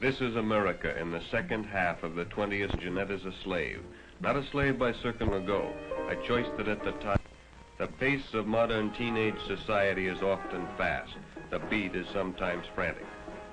This is America in the second half of the 20th. Jeanette is a slave. Not a slave by circum ago, a choice that at the time. The pace of modern teenage society is often fast. The beat is sometimes frantic.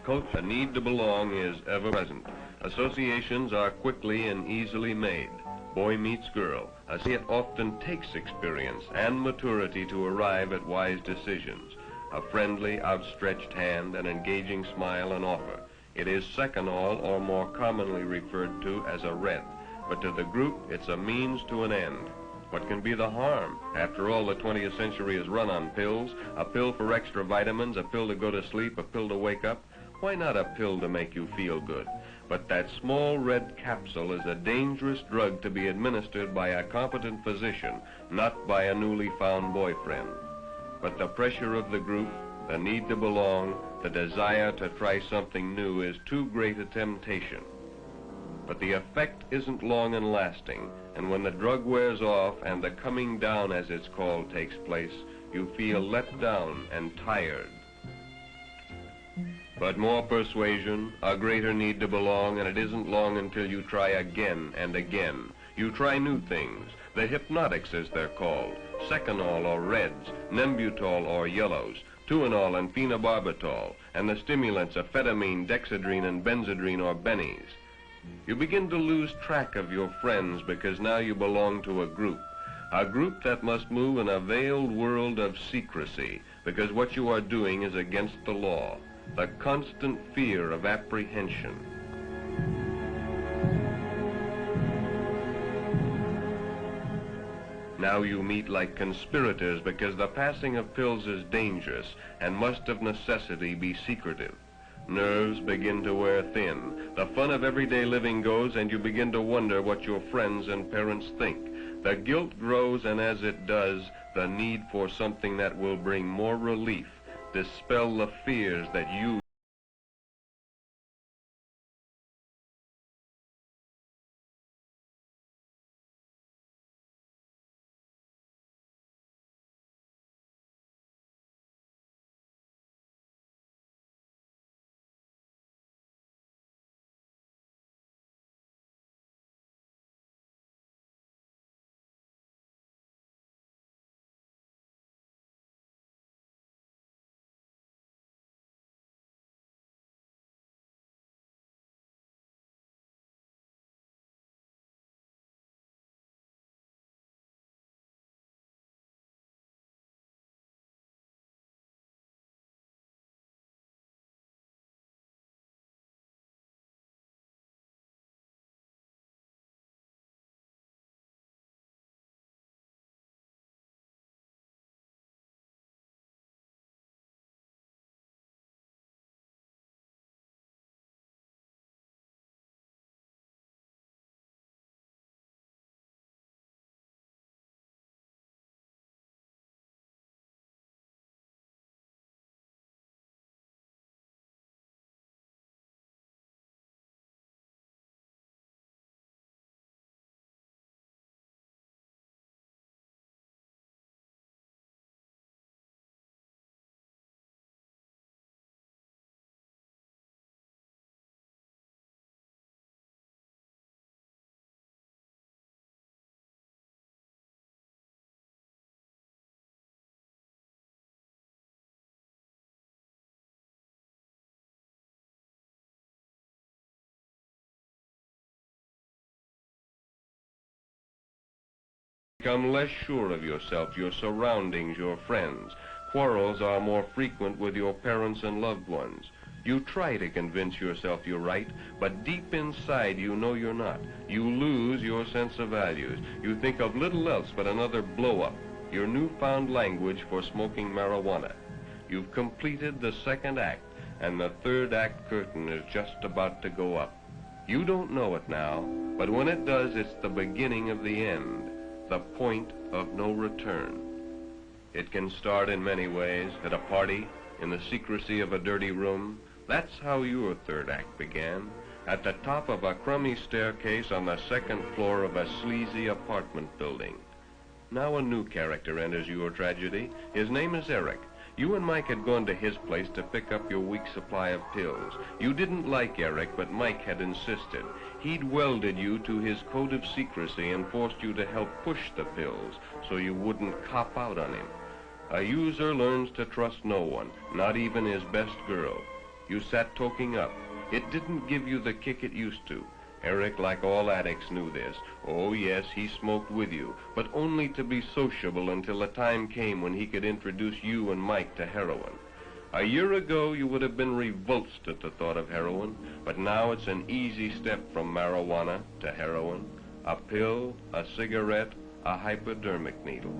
Culture, the need to belong, is ever present. Associations are quickly and easily made. Boy meets girl. It often takes experience and maturity to arrive at wise decisions. A friendly, outstretched hand, an engaging smile, and offer. It is second all, or more commonly referred to as a red. But to the group, it's a means to an end. What can be the harm? After all, the 20th century is run on pills. A pill for extra vitamins, a pill to go to sleep, a pill to wake up. Why not a pill to make you feel good? But that small red capsule is a dangerous drug to be administered by a competent physician, not by a newly found boyfriend. But the pressure of the group, the need to belong, the desire to try something new is too great a temptation. But the effect isn't long and lasting, and when the drug wears off and the coming down, as it's called, takes place, you feel let down and tired. But more persuasion, a greater need to belong, and it isn't long until you try again and again. You try new things, the hypnotics as they're called, seconal or reds, nembutol or yellows, tuinol and phenobarbital, and the stimulants amphetamine, dexedrine, and benzedrine or bennies. You begin to lose track of your friends because now you belong to a group that must move in a veiled world of secrecy because what you are doing is against the law, the constant fear of apprehension. Now you meet like conspirators because the passing of pills is dangerous and must of necessity be secretive. Nerves begin to wear thin. The fun of everyday living goes, and you begin to wonder what your friends and parents think. The guilt grows, and as it does, the need for something that will bring more relief, dispel the fears that you become less sure of yourself, your surroundings, your friends. Quarrels are more frequent with your parents and loved ones. You try to convince yourself you're right, but deep inside you know you're not. You lose your sense of values. You think of little else but another blow-up, your newfound language for smoking marijuana. You've completed the second act, and the third act curtain is just about to go up. You don't know it now, but when it does, it's the beginning of the end. The point of no return. It can start in many ways, at a party, in the secrecy of a dirty room. That's how your third act began, at the top of a crummy staircase on the second floor of a sleazy apartment building. Now a new character enters your tragedy. His name is Eric. You and Mike had gone to his place to pick up your week's supply of pills. You didn't like Eric, but Mike had insisted. He'd welded you to his code of secrecy and forced you to help push the pills so you wouldn't cop out on him. A user learns to trust no one, not even his best girl. You sat toking up. It didn't give you the kick it used to. Eric, like all addicts, knew this. Oh, yes, he smoked with you, but only to be sociable until the time came when he could introduce you and Mike to heroin. A year ago, you would have been revulsed at the thought of heroin, but now it's an easy step from marijuana to heroin. A pill, a cigarette, a hypodermic needle.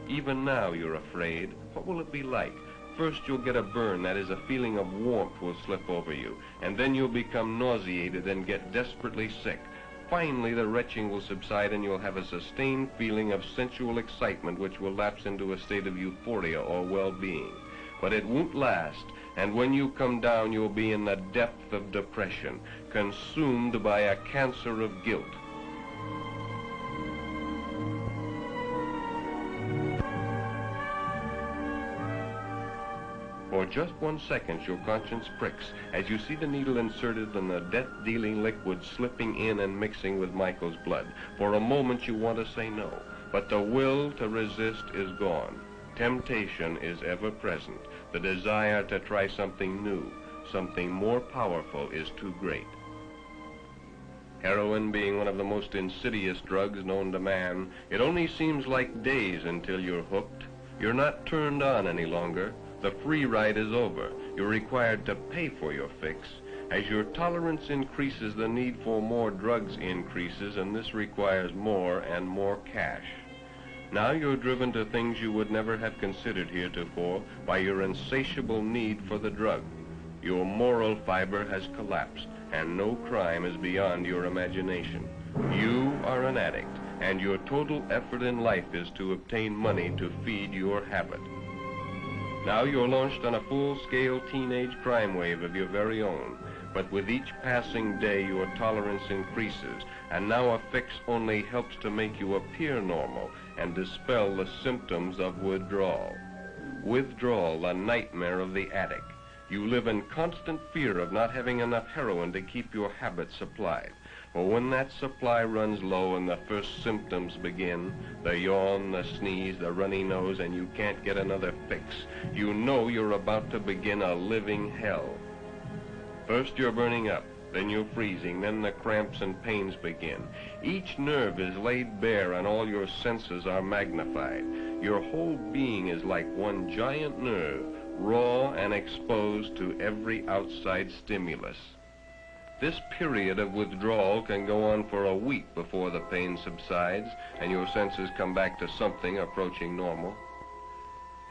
Even now, you're afraid. What will it be like? First, you'll get a burn, that is, a feeling of warmth will slip over you, and then you'll become nauseated and get desperately sick. Finally, the retching will subside and you'll have a sustained feeling of sensual excitement which will lapse into a state of euphoria or well-being. But it won't last, and when you come down, you'll be in the depth of depression, consumed by a cancer of guilt. For just 1 second, your conscience pricks as you see the needle inserted and the death-dealing liquid slipping in and mixing with Michael's blood. For a moment, you want to say no, but the will to resist is gone. Temptation is ever present. The desire to try something new, something more powerful, is too great. Heroin being one of the most insidious drugs known to man, it only seems like days until you're hooked. You're not turned on any longer. The free ride is over. You're required to pay for your fix. As your tolerance increases, the need for more drugs increases, and this requires more and more cash. Now you're driven to things you would never have considered heretofore by your insatiable need for the drug. Your moral fiber has collapsed, and no crime is beyond your imagination. You are an addict, and your total effort in life is to obtain money to feed your habit. Now you're launched on a full-scale teenage crime wave of your very own, but with each passing day your tolerance increases, and now a fix only helps to make you appear normal and dispel the symptoms of withdrawal. Withdrawal, the nightmare of the addict. You live in constant fear of not having enough heroin to keep your habit supplied. For when that supply runs low and the first symptoms begin, the yawn, the sneeze, the runny nose, and you can't get another fix, you know you're about to begin a living hell. First you're burning up, then you're freezing, then the cramps and pains begin. Each nerve is laid bare and all your senses are magnified. Your whole being is like one giant nerve, raw and exposed to every outside stimulus. This period of withdrawal can go on for a week before the pain subsides and your senses come back to something approaching normal.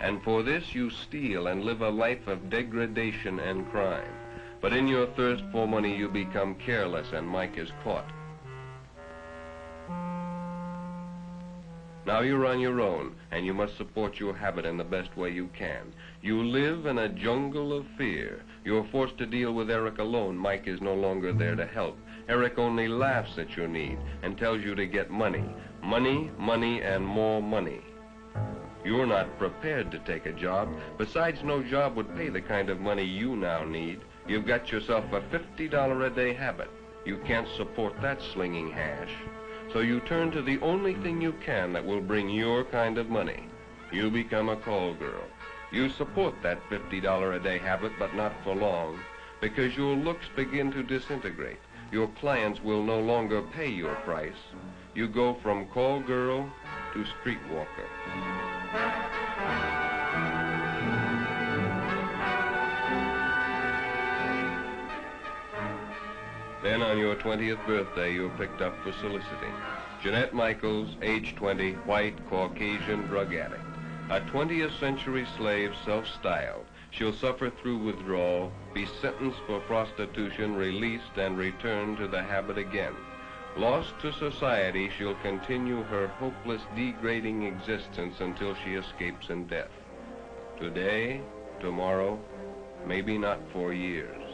And for this you steal and live a life of degradation and crime. But in your thirst for money you become careless and Mike is caught. Now you're on your own, and you must support your habit in the best way you can. You live in a jungle of fear. You're forced to deal with Eric alone. Mike is no longer there to help. Eric only laughs at your need and tells you to get money. Money, money, and more money. You're not prepared to take a job. Besides, no job would pay the kind of money you now need. You've got yourself a $50 a day habit. You can't support that slinging hash. So you turn to the only thing you can that will bring your kind of money. You become a call girl. You support that $50 a day habit, but not for long, because your looks begin to disintegrate. Your clients will no longer pay your price. You go from call girl to streetwalker. Then on your 20th birthday, you're picked up for soliciting. Jeanette Michaels, age 20, white, Caucasian drug addict. A 20th century slave, self-styled. She'll suffer through withdrawal, be sentenced for prostitution, released, and return to the habit again. Lost to society, she'll continue her hopeless, degrading existence until she escapes in death. Today, tomorrow, maybe not for years.